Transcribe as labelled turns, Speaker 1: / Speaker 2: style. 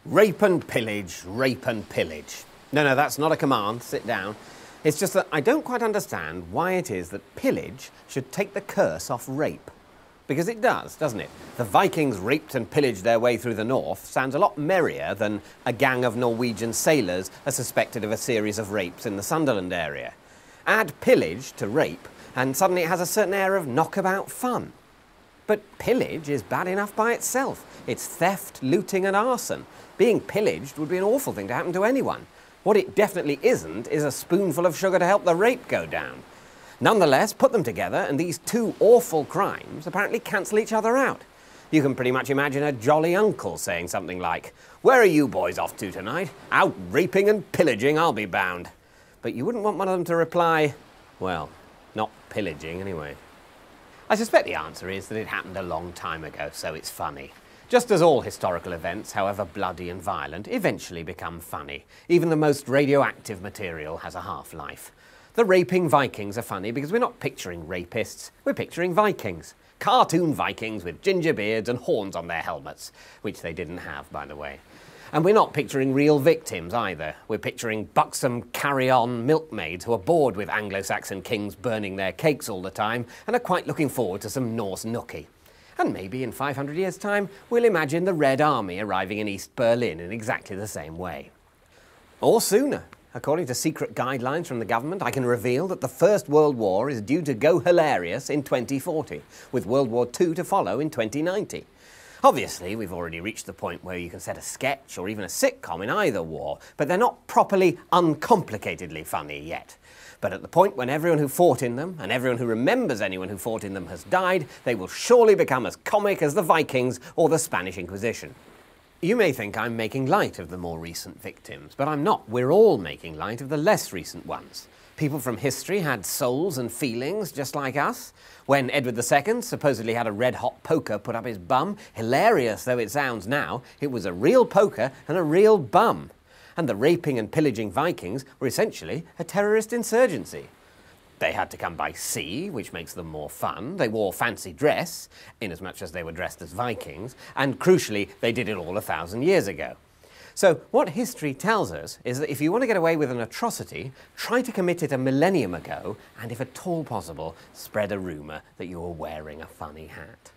Speaker 1: Rape and pillage, rape and pillage. No, that's not a command. Sit down. It's just that I don't quite understand why it is that pillage should take the curse off rape. Because it does, doesn't it? The Vikings raped and pillaged their way through the north sounds a lot merrier than a gang of Norwegian sailors are suspected of a series of rapes in the Sunderland area. Add pillage to rape, and suddenly it has a certain air of knockabout fun. But pillage is bad enough by itself. It's theft, looting and arson. Being pillaged would be an awful thing to happen to anyone. What it definitely isn't is a spoonful of sugar to help the rape go down. Nonetheless, put them together and these two awful crimes apparently cancel each other out. You can pretty much imagine a jolly uncle saying something like, "Where are you boys off to tonight? Out raping and pillaging, I'll be bound." But you wouldn't want one of them to reply, well, not pillaging anyway. I suspect the answer is that it happened a long time ago, so it's funny. Just as all historical events, however bloody and violent, eventually become funny. Even the most radioactive material has a half-life. The raping Vikings are funny because we're not picturing rapists, we're picturing Vikings. Cartoon Vikings with ginger beards and horns on their helmets, which they didn't have, by the way. And we're not picturing real victims either. We're picturing buxom, carry-on milkmaids who are bored with Anglo-Saxon kings burning their cakes all the time and are quite looking forward to some Norse gnocchi. And maybe in 500 years' time, we'll imagine the Red Army arriving in East Berlin in exactly the same way. Or sooner. According to secret guidelines from the government, I can reveal that the First World War is due to go hilarious in 2040, with World War II to follow in 2090. Obviously, we've already reached the point where you can set a sketch or even a sitcom in either war, but they're not properly uncomplicatedly funny yet. But at the point when everyone who fought in them, and everyone who remembers anyone who fought in them has died, they will surely become as comic as the Vikings or the Spanish Inquisition. You may think I'm making light of the more recent victims, but I'm not. We're all making light of the less recent ones. People from history had souls and feelings just like us. When Edward II supposedly had a red-hot poker put up his bum, hilarious though it sounds now, it was a real poker and a real bum. And the raping and pillaging Vikings were essentially a terrorist insurgency. They had to come by sea, which makes them more fun. They wore fancy dress, inasmuch as they were dressed as Vikings, and crucially, they did it all 1,000 years ago. So what history tells us is that if you want to get away with an atrocity, try to commit it a millennium ago, and if at all possible, spread a rumour that you were wearing a funny hat.